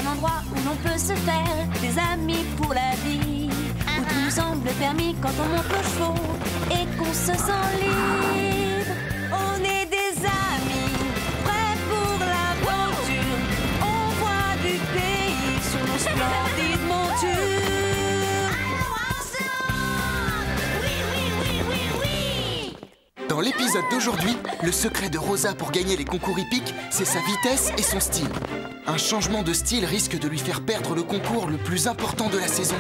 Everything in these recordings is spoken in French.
un endroit où l'on peut se faire des amis pour la vie, où tout nous semble permis quand on monte nos chevaux et qu'on se sent libre. On est des amis, prêts pour l'aventure. On voit du pays sur nos splendides montures. Oui, oui, oui, oui, oui. Dans l'épisode d'aujourd'hui, le secret de Rosa pour gagner les concours hippiques, c'est sa vitesse et son style. Un changement de style risque de lui faire perdre le concours le plus important de la saison.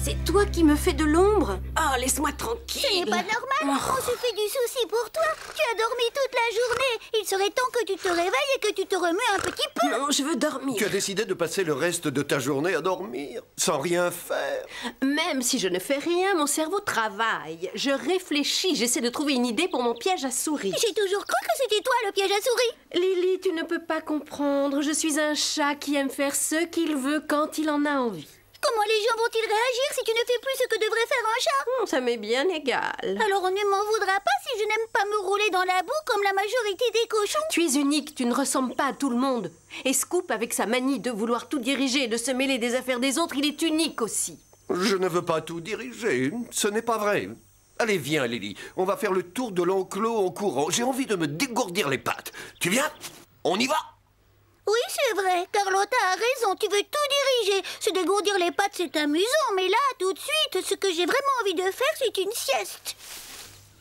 C'est toi qui me fais de l'ombre? Oh, laisse-moi tranquille. Ce n'est pas normal. On se fait du souci pour toi. Tu as dormi toute la journée. Il serait temps que tu te réveilles et que tu te remues un petit peu. Non, je veux dormir. Tu as décidé de passer le reste de ta journée à dormir, sans rien faire. Même si je ne fais rien, mon cerveau travaille. Je réfléchis, j'essaie de trouver une idée pour mon piège à souris. J'ai toujours cru que c'était toi le piège à souris. Lily, tu ne peux pas comprendre. Je suis un chat qui aime faire ce qu'il veut quand il en a envie. Comment les gens vont-ils réagir si tu ne fais plus ce que devrait faire un chat? Ça m'est bien égal. Alors on ne m'en voudra pas si je n'aime pas me rouler dans la boue comme la majorité des cochons? Tu es unique, tu ne ressembles pas à tout le monde. Et Scoop, avec sa manie de vouloir tout diriger et de se mêler des affaires des autres, il est unique aussi. Je ne veux pas tout diriger, ce n'est pas vrai. Allez, viens, Lily, on va faire le tour de l'enclos en courant. J'ai envie de me dégourdir les pattes. Tu viens? On y va? Oui, c'est vrai. Carlotta a raison. Tu veux tout diriger. Se dégourdir les pattes, c'est amusant. Mais là, tout de suite, ce que j'ai vraiment envie de faire, c'est une sieste.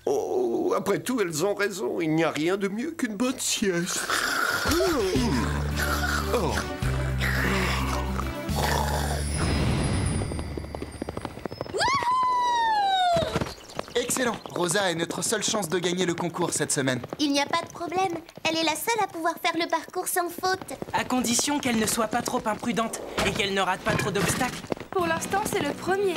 Oh, après tout, elles ont raison. Il n'y a rien de mieux qu'une bonne sieste. Oh. Excellent! Rosa est notre seule chance de gagner le concours cette semaine. Il n'y a pas de problème. Elle est la seule à pouvoir faire le parcours sans faute. À condition qu'elle ne soit pas trop imprudente et qu'elle ne rate pas trop d'obstacles. Pour l'instant, c'est le premier.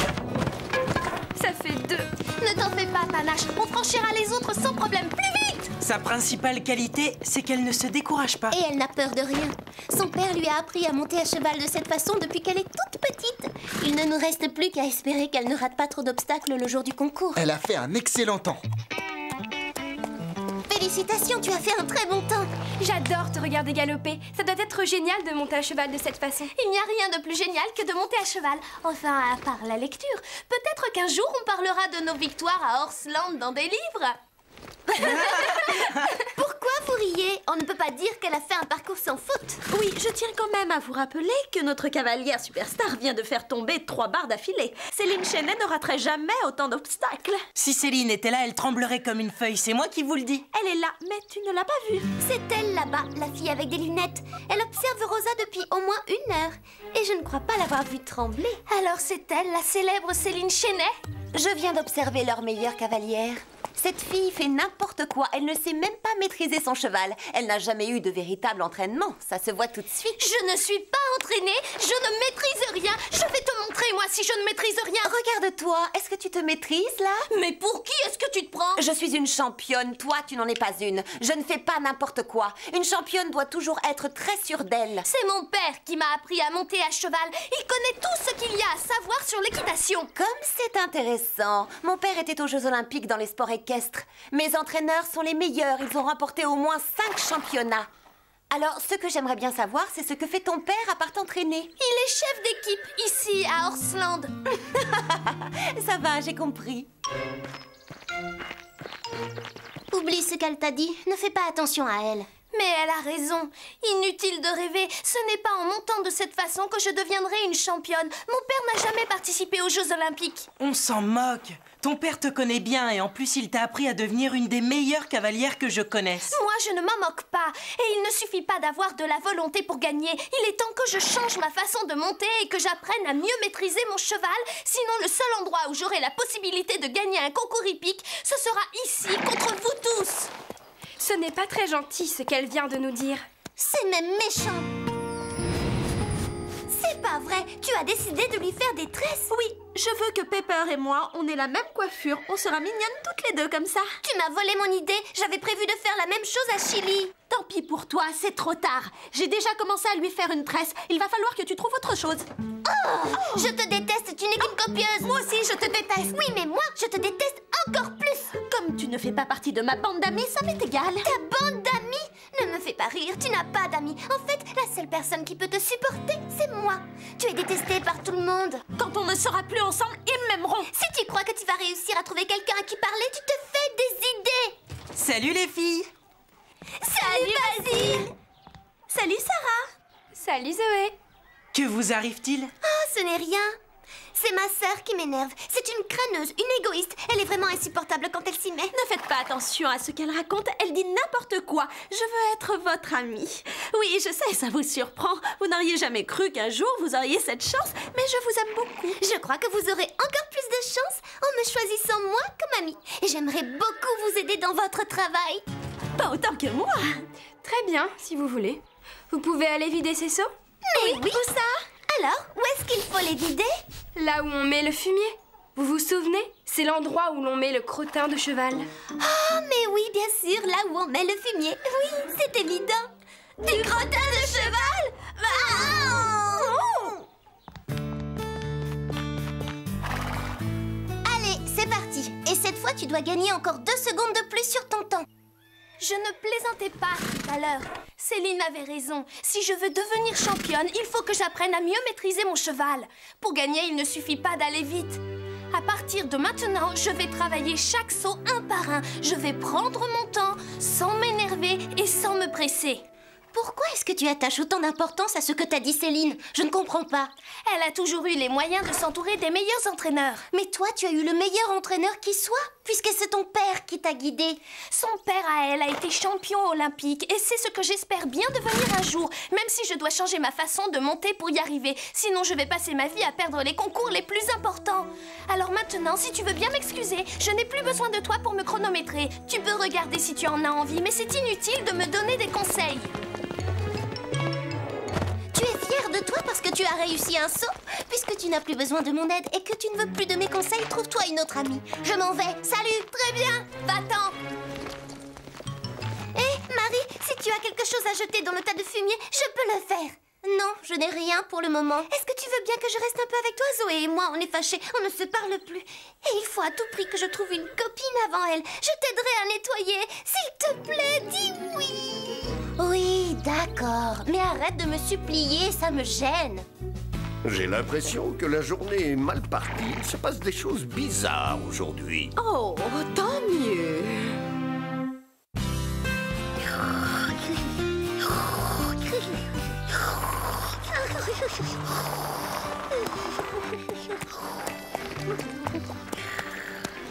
Ça fait 2. Ne t'en fais pas, Panache. On franchira les autres sans problème. Plus vite! Sa principale qualité, c'est qu'elle ne se décourage pas. Et elle n'a peur de rien. Son père lui a appris à monter à cheval de cette façon depuis qu'elle est toute petite. Il ne nous reste plus qu'à espérer qu'elle ne rate pas trop d'obstacles le jour du concours. Elle a fait un excellent temps. Félicitations, tu as fait un très bon temps. J'adore te regarder galoper. Ça doit être génial de monter à cheval de cette façon. Il n'y a rien de plus génial que de monter à cheval. Enfin, à part la lecture. Peut-être qu'un jour, on parlera de nos victoires à Horseland dans des livres. Pourquoi vous riez? On ne peut pas dire qu'elle a fait un parcours sans faute. Oui, je tiens quand même à vous rappeler que notre cavalière superstar vient de faire tomber 3 barres d'affilée. Céline Chenet ne raterait jamais autant d'obstacles. Si Céline était là, elle tremblerait comme une feuille, c'est moi qui vous le dis. Elle est là, mais tu ne l'as pas vue. C'est elle là-bas, la fille avec des lunettes. Elle observe Rosa depuis au moins 1 heure. Et je ne crois pas l'avoir vue trembler. Alors c'est elle, la célèbre Céline Chenet? Je viens d'observer leur meilleure cavalière. Cette fille fait n'importe quoi. Elle ne sait même pas maîtriser son cheval. Elle n'a jamais eu de véritable entraînement. Ça se voit tout de suite. Je ne suis pas entraînée. Je ne maîtrise rien. Je vais te montrer, moi, si je ne maîtrise rien. Regarde-toi. Est-ce que tu te maîtrises, là? Mais pour qui est-ce que tu te prends? Je suis une championne. Toi, tu n'en es pas une. Je ne fais pas n'importe quoi. Une championne doit toujours être très sûre d'elle. C'est mon père qui m'a appris à monter à cheval. Il connaît tout ce qu'il y a à savoir sur l'équitation. Comme c'est intéressant. Mon père était aux Jeux Olympiques dans les sports équestres. Mes entraîneurs sont les meilleurs. Ils ont remporté au moins 5 championnats. Alors, ce que j'aimerais bien savoir, c'est ce que fait ton père à part t'entraîner. Il est chef d'équipe ici, à Horseland. Ça va, j'ai compris. Oublie ce qu'elle t'a dit. Ne fais pas attention à elle. Mais elle a raison. Inutile de rêver. Ce n'est pas en montant de cette façon que je deviendrai une championne. Mon père n'a jamais participé aux Jeux Olympiques. On s'en moque. Ton père te connaît bien et en plus il t'a appris à devenir une des meilleures cavalières que je connaisse. Moi, je ne m'en moque pas. Et il ne suffit pas d'avoir de la volonté pour gagner. Il est temps que je change ma façon de monter et que j'apprenne à mieux maîtriser mon cheval. Sinon, le seul endroit où j'aurai la possibilité de gagner un concours hippique, ce sera ici, contre vous tous. Ce n'est pas très gentil ce qu'elle vient de nous dire. C'est même méchant. C'est pas vrai. Tu as décidé de lui faire des tresses. Oui, je veux que Pepper et moi, on ait la même coiffure. On sera mignonnes toutes les deux comme ça. Tu m'as volé mon idée. J'avais prévu de faire la même chose à Chili. Tant pis pour toi, c'est trop tard. J'ai déjà commencé à lui faire une tresse. Il va falloir que tu trouves autre chose. Je te déteste, tu n'es qu'une copieuse. Moi aussi, je te déteste. Oui, mais moi, je te déteste encore plus. Comme tu ne fais pas partie de ma bande d'amis, ça m'est égal. Ta bande d'amis? Ne me fais pas rire, tu n'as pas d'amis. En fait, la seule personne qui peut te supporter, c'est moi. Tu es détesté par tout le monde. Quand on ne sera plus ensemble, ils m'aimeront. Si tu crois que tu vas réussir à trouver quelqu'un à qui parler, tu te fais des idées. Salut les filles! Salut, Basile. Salut, Sarah. Salut, Zoé. Que vous arrive-t-il? Oh, ce n'est rien. C'est ma sœur qui m'énerve. C'est une crâneuse, une égoïste. Elle est vraiment insupportable quand elle s'y met. Ne faites pas attention à ce qu'elle raconte. Elle dit n'importe quoi. Je veux être votre amie. Oui, je sais, ça vous surprend. Vous n'auriez jamais cru qu'un jour vous auriez cette chance, mais je vous aime beaucoup. Je crois que vous aurez encore plus de chance en me choisissant moi comme amie. Et j'aimerais beaucoup vous aider dans votre travail. Pas autant que moi. Très bien, si vous voulez. Vous pouvez aller vider ces seaux? Mais oui. Où ça? Alors, où est-ce qu'il faut les vider? Là où on met le fumier. Vous vous souvenez? C'est l'endroit où l'on met le crottin de cheval. Oh, mais oui, bien sûr, là où on met le fumier. Oui, c'est évident. Du crottin de cheval? Allez, c'est parti. Et cette fois, tu dois gagner encore 2 secondes de plus sur ton temps. Je ne plaisantais pas tout à l'heure. Céline avait raison. Si je veux devenir championne, il faut que j'apprenne à mieux maîtriser mon cheval. Pour gagner, il ne suffit pas d'aller vite. À partir de maintenant, je vais travailler chaque saut un par un. Je vais prendre mon temps, sans m'énerver et sans me presser. Pourquoi est-ce que tu attaches autant d'importance à ce que t'a dit Céline? Je ne comprends pas. Elle a toujours eu les moyens de s'entourer des meilleurs entraîneurs. Mais toi, tu as eu le meilleur entraîneur qui soit, puisque c'est ton père qui t'a guidé. Son père à elle a été champion olympique et c'est ce que j'espère bien devenir un jour, même si je dois changer ma façon de monter pour y arriver. Sinon, je vais passer ma vie à perdre les concours les plus importants. Alors maintenant, si tu veux bien m'excuser, je n'ai plus besoin de toi pour me chronométrer. Tu peux regarder si tu en as envie, mais c'est inutile de me donner des conseils. Tu es fière de toi parce que tu as réussi un saut? Puisque tu n'as plus besoin de mon aide et que tu ne veux plus de mes conseils, trouve-toi une autre amie. Je m'en vais. Salut. Très bien. Va-t'en. Hé, Marie, si tu as quelque chose à jeter dans le tas de fumier, je peux le faire. Non, je n'ai rien pour le moment. Est-ce que tu veux bien que je reste un peu avec toi? Zoé et moi, on est fâchés, on ne se parle plus. Et il faut à tout prix que je trouve une copine avant elle. Je t'aiderai à nettoyer. S'il te plaît, dis oui. Oui, d'accord. Mais arrête de me supplier, ça me gêne. J'ai l'impression que la journée est mal partie. Il se passe des choses bizarres aujourd'hui. Oh, tant mieux.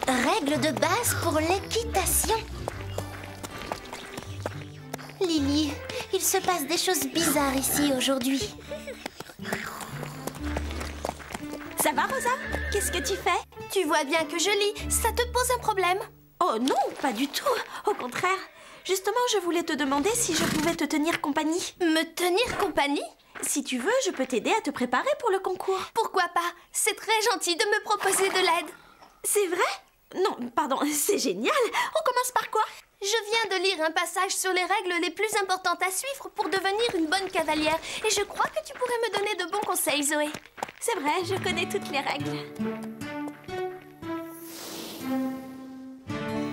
Règle de base pour l'équitation. Lily, il se passe des choses bizarres ici aujourd'hui. Ça va, Rosa? Qu'est-ce que tu fais? Tu vois bien que je lis, ça te pose un problème? Oh non, pas du tout. Au contraire. Justement, je voulais te demander si je pouvais te tenir compagnie. Me tenir compagnie? Si tu veux, je peux t'aider à te préparer pour le concours. Pourquoi pas? C'est très gentil de me proposer de l'aide. C'est vrai? Non, pardon, c'est génial. On commence par quoi? Je viens de lire un passage sur les règles les plus importantes à suivre pour devenir une bonne cavalière. Et je crois que tu pourrais me donner de bons conseils, Zoé. C'est vrai, je connais toutes les règles.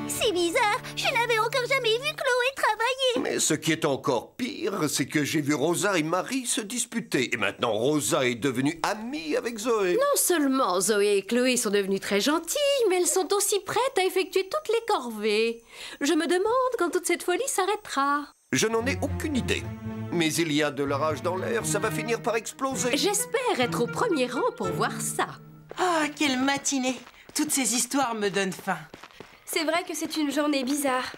C'est bizarre, je n'avais encore jamais vu Chloé travailler. Mais ce qui est encore pire, c'est que j'ai vu Rosa et Marie se disputer. Et maintenant, Rosa est devenue amie avec Zoé. Non seulement Zoé et Chloé sont devenues très gentilles, mais elles sont aussi prêtes à effectuer toutes les corvées. Je me demande quand toute cette folie s'arrêtera. Je n'en ai aucune idée. Mais il y a de l'orage dans l'air, ça va finir par exploser. J'espère être au premier rang pour voir ça. Ah, quelle matinée! Toutes ces histoires me donnent faim. C'est vrai que c'est une journée bizarre.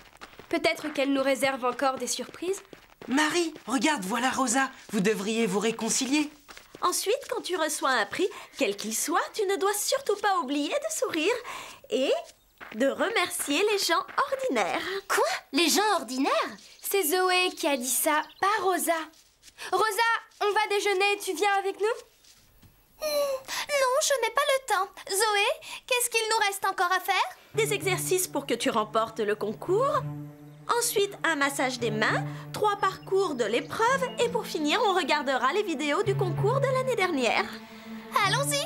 Peut-être qu'elle nous réserve encore des surprises. Marie, regarde, voilà Rosa. Vous devriez vous réconcilier. Ensuite, quand tu reçois un prix, quel qu'il soit, tu ne dois surtout pas oublier de sourire et de remercier les gens ordinaires. Quoi? Les gens ordinaires? C'est Zoé qui a dit ça, pas Rosa. Rosa, on va déjeuner, tu viens avec nous? Non, je n'ai pas le temps. Zoé, qu'est-ce qu'il nous reste encore à faire? Des exercices pour que tu remportes le concours. Ensuite, un massage des mains, 3 parcours de l'épreuve et pour finir, on regardera les vidéos du concours de l'année dernière. Allons-y.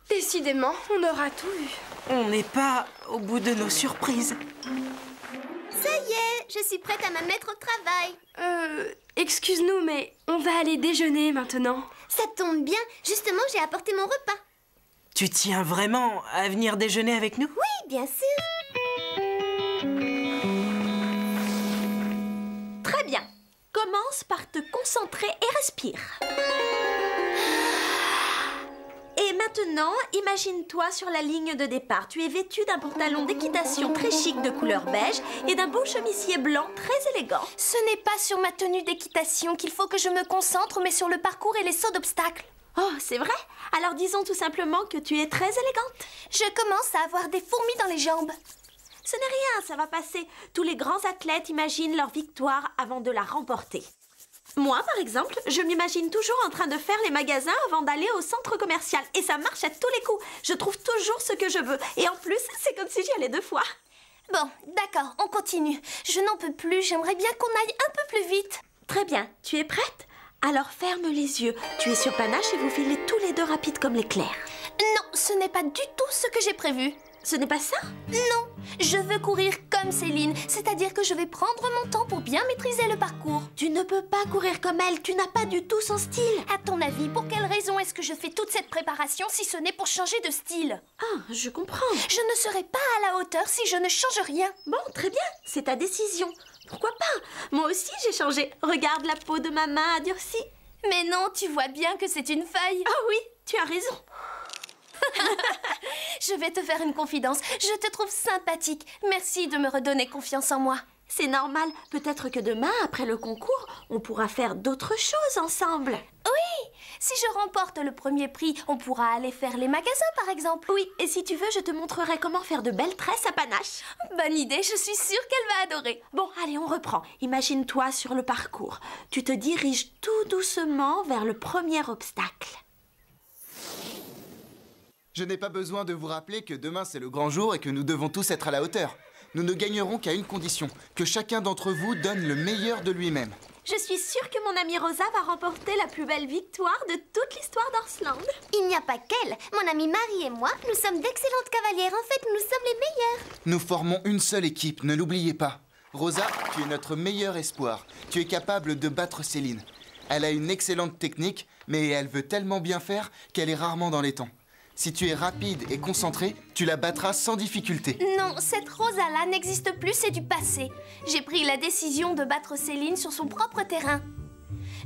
Décidément, on aura tout vu. On n'est pas au bout de nos surprises. Ça y est, je suis prête à me mettre au travail. Excuse-nous, mais on va aller déjeuner maintenant. Ça tombe bien, justement j'ai apporté mon repas. Tu tiens vraiment à venir déjeuner avec nous? Oui, bien sûr. Très bien. Commence par te concentrer et respire. Et maintenant, imagine-toi sur la ligne de départ. Tu es vêtu d'un pantalon d'équitation très chic de couleur beige et d'un beau chemisier blanc très élégant. Ce n'est pas sur ma tenue d'équitation qu'il faut que je me concentre, mais sur le parcours et les sauts d'obstacles. Oh, c'est vrai? Alors disons tout simplement que tu es très élégante. Je commence à avoir des fourmis dans les jambes. Ce n'est rien, ça va passer. Tous les grands athlètes imaginent leur victoire avant de la remporter. Moi, par exemple, je m'imagine toujours en train de faire les magasins avant d'aller au centre commercial. Et ça marche à tous les coups. Je trouve toujours ce que je veux. Et en plus, c'est comme si j'y allais 2 fois. Bon, d'accord, on continue. Je n'en peux plus, j'aimerais bien qu'on aille un peu plus vite. Très bien, tu es prête? Alors ferme les yeux. Tu es sur panache et vous filez tous les 2 rapides comme l'éclair. Non, ce n'est pas du tout ce que j'ai prévu. Ce n'est pas ça? Non, je veux courir comme Céline, c'est-à-dire que je vais prendre mon temps pour bien maîtriser le parcours. Tu ne peux pas courir comme elle, tu n'as pas du tout son style. À ton avis, pour quelle raison est-ce que je fais toute cette préparation si ce n'est pour changer de style? Ah, je comprends. Je ne serai pas à la hauteur si je ne change rien. Bon, très bien, c'est ta décision. Pourquoi pas? Moi aussi j'ai changé. Regarde, la peau de ma main a durci. Mais non, tu vois bien que c'est une feuille. Ah oui, tu as raison. Je vais te faire une confidence. Je te trouve sympathique. Merci de me redonner confiance en moi. C'est normal. Peut-être que demain, après le concours, on pourra faire d'autres choses ensemble. Oui, si je remporte le premier prix, on pourra aller faire les magasins, par exemple. Oui, et si tu veux, je te montrerai comment faire de belles tresses à panache. Bonne idée, je suis sûre qu'elle va adorer. Bon, allez, on reprend. Imagine-toi sur le parcours. Tu te diriges tout doucement vers le premier obstacle. Je n'ai pas besoin de vous rappeler que demain c'est le grand jour et que nous devons tous être à la hauteur. Nous ne gagnerons qu'à une condition, que chacun d'entre vous donne le meilleur de lui-même. Je suis sûre que mon amie Rosa va remporter la plus belle victoire de toute l'histoire d'Orsland. Il n'y a pas qu'elle. Mon amie Marie et moi, nous sommes d'excellentes cavalières. En fait, nous sommes les meilleures. Nous formons une seule équipe, ne l'oubliez pas. Rosa, tu es notre meilleur espoir. Tu es capable de battre Céline. Elle a une excellente technique, mais elle veut tellement bien faire qu'elle est rarement dans les temps. Si tu es rapide et concentré, tu la battras sans difficulté. Non, cette Rosa-là n'existe plus, c'est du passé. J'ai pris la décision de battre Céline sur son propre terrain.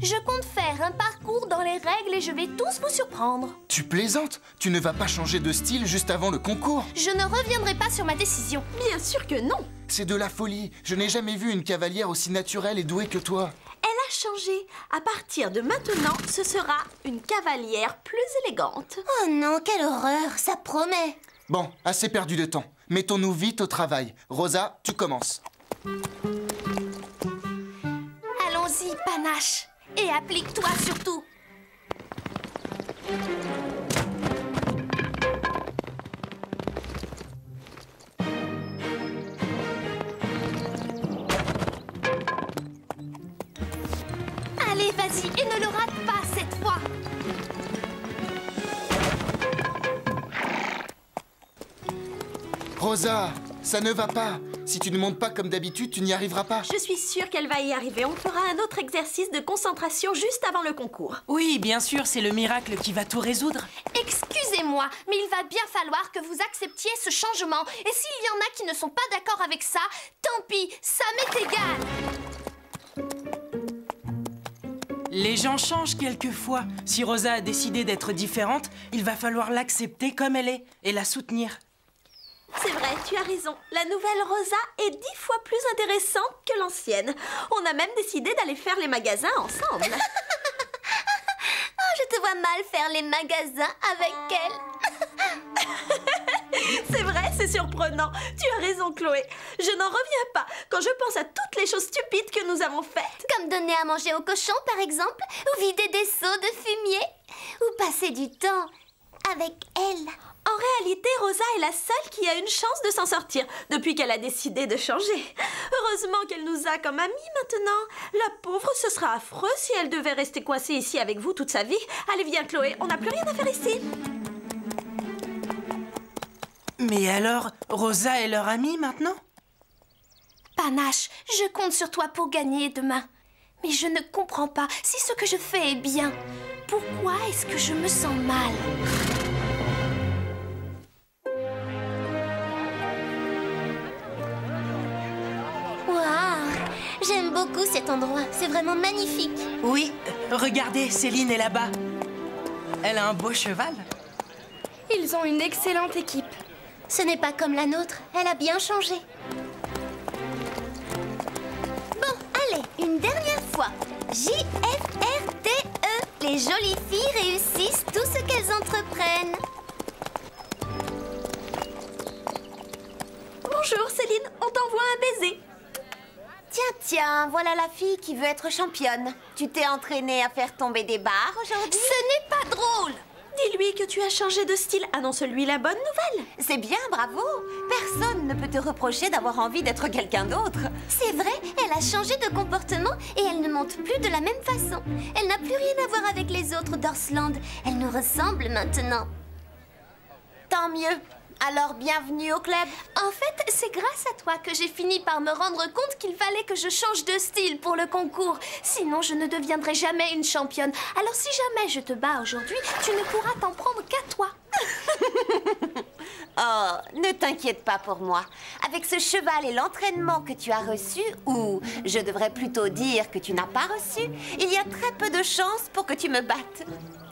Je compte faire un parcours dans les règles et je vais tous vous surprendre. Tu plaisantes? Tu ne vas pas changer de style juste avant le concours? Je ne reviendrai pas sur ma décision. Bien sûr que non. C'est de la folie. Je n'ai jamais vu une cavalière aussi naturelle et douée que toi. Elle a changé. À partir de maintenant, ce sera une cavalière plus élégante. Oh non, quelle horreur, ça promet. Bon, assez perdu de temps. Mettons-nous vite au travail. Rosa, tu commences. Allons-y, panache. Et applique-toi surtout. Allez, vas-y, et ne le rate pas cette fois. Rosa, ça ne va pas. Si tu ne montes pas comme d'habitude, tu n'y arriveras pas. Je suis sûre qu'elle va y arriver. On fera un autre exercice de concentration juste avant le concours. Oui, bien sûr, c'est le miracle qui va tout résoudre. Excusez-moi, mais il va bien falloir que vous acceptiez ce changement. Et s'il y en a qui ne sont pas d'accord avec ça, tant pis, ça m'est égal. Les gens changent quelquefois. Si Rosa a décidé d'être différente, il va falloir l'accepter comme elle est et la soutenir. C'est vrai, tu as raison. La nouvelle Rosa est 10 fois plus intéressante que l'ancienne. On a même décidé d'aller faire les magasins ensemble. Oh, je te vois mal faire les magasins avec elle. C'est vrai, c'est surprenant. Tu as raison, Chloé. Je n'en reviens pas quand je pense à toutes les choses stupides que nous avons faites. Comme donner à manger aux cochons, par exemple, ou vider des seaux de fumier, ou passer du temps avec elle. En réalité, Rosa est la seule qui a une chance de s'en sortir depuis qu'elle a décidé de changer. Heureusement qu'elle nous a comme amis maintenant. La pauvre, ce sera affreux si elle devait rester coincée ici avec vous toute sa vie. Allez, viens Chloé, on n'a plus rien à faire ici. Mais alors, Rosa est leur amie maintenant? Panache, je compte sur toi pour gagner demain. Mais je ne comprends pas si ce que je fais est bien. Pourquoi est-ce que je me sens mal? Waouh! J'aime beaucoup cet endroit. C'est vraiment magnifique. Oui, regardez, Céline est là-bas. Elle a un beau cheval. Ils ont une excellente équipe. Ce n'est pas comme la nôtre. Elle a bien changé. Bon, allez, une dernière fois. J-F-R-T-E. Les jolies filles réussissent tout ce qu'elles entreprennent. Bonjour Céline, on t'envoie un baiser. Tiens, voilà la fille qui veut être championne. Tu t'es entraînée à faire tomber des barres aujourd'hui? Ce n'est pas drôle! Dis-lui que tu as changé de style. Annonce-lui la bonne nouvelle. C'est bien, bravo. Personne ne peut te reprocher d'avoir envie d'être quelqu'un d'autre. C'est vrai, elle a changé de comportement et elle ne monte plus de la même façon. Elle n'a plus rien à voir avec les autres d'Orsland. Elle nous ressemble maintenant. Tant mieux. Alors, bienvenue au club. En fait, c'est grâce à toi que j'ai fini par me rendre compte qu'il fallait que je change de style pour le concours. Sinon, je ne deviendrai jamais une championne. Alors, si jamais je te bats aujourd'hui, tu ne pourras t'en prendre qu'à toi. Oh, ne t'inquiète pas pour moi. Avec ce cheval et l'entraînement que tu as reçu, ou je devrais plutôt dire que tu n'as pas reçu, il y a très peu de chances pour que tu me battes.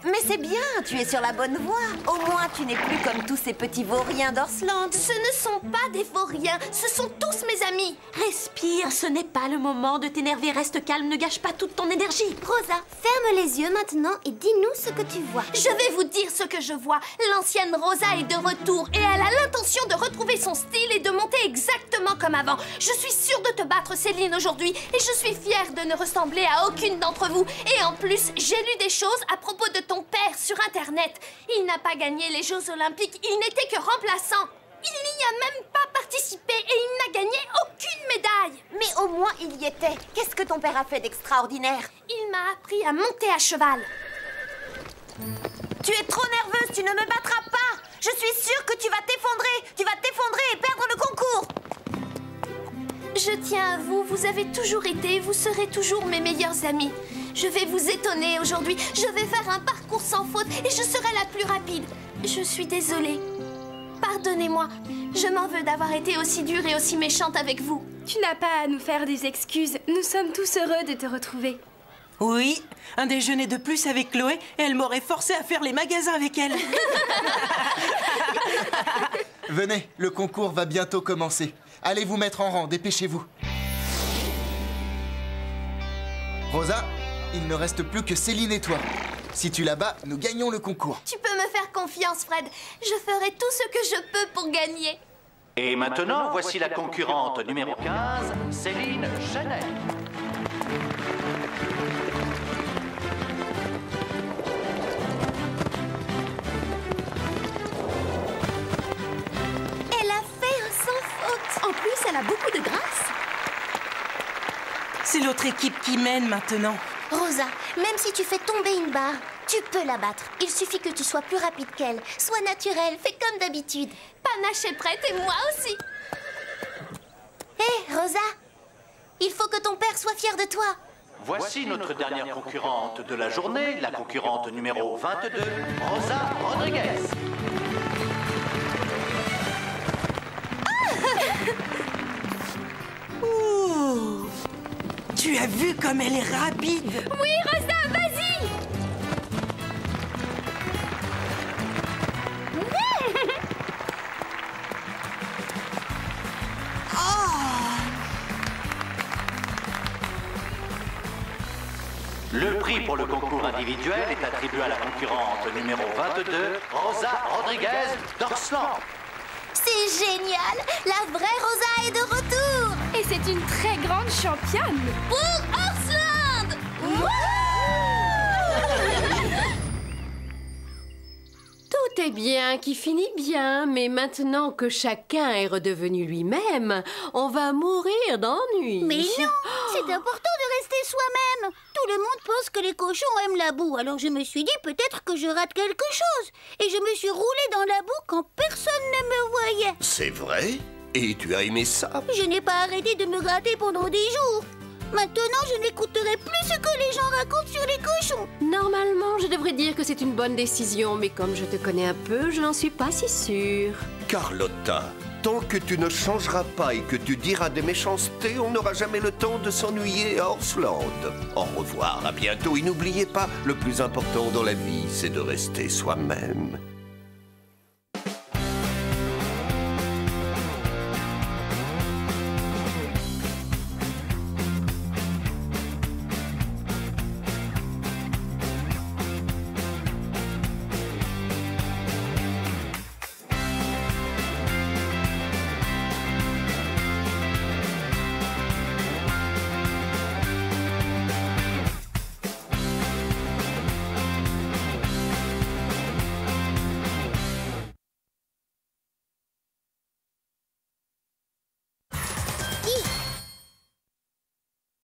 Mais c'est bien, tu es sur la bonne voie. Au moins, tu n'es plus comme tous ces petits vauriens d'Orsland. Ce ne sont pas des vauriens, ce sont tous mes amis. Respire, ce n'est pas le moment de t'énerver. Reste calme, ne gâche pas toute ton énergie. Rosa, ferme les yeux maintenant et dis-nous ce que tu vois. Je vais vous dire ce que je vois. L'ancienne Rosa est de retour et elle a l'intention de retrouver son style et de monter exactement comme avant. Je suis sûre de te battre, Céline, aujourd'hui et je suis fière de ne ressembler à aucune d'entre vous. Et en plus, j'ai lu des choses à propos de ton père sur Internet. Il n'a pas gagné les Jeux Olympiques, il n'était que remplaçant. Il n'y a même pas participé et il n'a gagné aucune médaille. Mais au moins, il y était. Qu'est-ce que ton père a fait d'extraordinaire? Il m'a appris à monter à cheval. Tu es trop nerveuse, tu ne me battras pas. Je suis sûre que tu vas t'effondrer. Tu vas t'effondrer et perdre le concours. Je tiens à vous, vous avez toujours été, vous serez toujours mes meilleurs amis. Je vais vous étonner aujourd'hui, je vais faire un parcours sans faute et je serai la plus rapide. Je suis désolée. Pardonnez-moi, je m'en veux d'avoir été aussi dure et aussi méchante avec vous. Tu n'as pas à nous faire des excuses. Nous sommes tous heureux de te retrouver. Oui, un déjeuner de plus avec Chloé et elle m'aurait forcé à faire les magasins avec elle. Venez, le concours va bientôt commencer. Allez vous mettre en rang, dépêchez-vous. Rosa, il ne reste plus que Céline et toi. Si tu la bats, nous gagnons le concours. Tu peux me faire confiance, Fred. Je ferai tout ce que je peux pour gagner. Et maintenant, voici la concurrente numéro 15, Céline Chenet. Elle a fait un sans faute. En plus, elle a beaucoup de grâce. C'est l'autre équipe qui mène maintenant. Rosa, même si tu fais tomber une barre, tu peux la battre. Il suffit que tu sois plus rapide qu'elle. Sois naturelle, fais comme d'habitude. Panache est prête et moi aussi. Hé, Rosa, il faut que ton père soit fier de toi. Voici notre dernière concurrente de la journée, la concurrente numéro 22, Rosa Rodriguez. Ouh. Tu as vu comme elle est rapide? Oui, Rosa, vas-y! Le prix pour le concours individuel est attribué à la concurrente numéro 22, Rosa Rodriguez d'Orsland. C'est génial! La vraie Rosa est de retour! Et c'est une très grande championne. Pour Orsland! Tout était bien, qui finit bien, mais maintenant que chacun est redevenu lui-même, on va mourir d'ennui. Mais non, c'est important de rester soi-même. Tout le monde pense que les cochons aiment la boue, alors je me suis dit peut-être que je rate quelque chose. Et je me suis roulée dans la boue quand personne ne me voyait. C'est vrai? Et tu as aimé ça? Je n'ai pas arrêté de me gratter pendant des jours. Maintenant, je n'écouterai plus ce que les gens racontent sur les cochons. Normalement, je devrais dire que c'est une bonne décision, mais comme je te connais un peu, je n'en suis pas si sûre. Carlotta, tant que tu ne changeras pas et que tu diras des méchancetés, on n'aura jamais le temps de s'ennuyer à Horsland. Au revoir, à bientôt. Et n'oubliez pas, le plus important dans la vie, c'est de rester soi-même.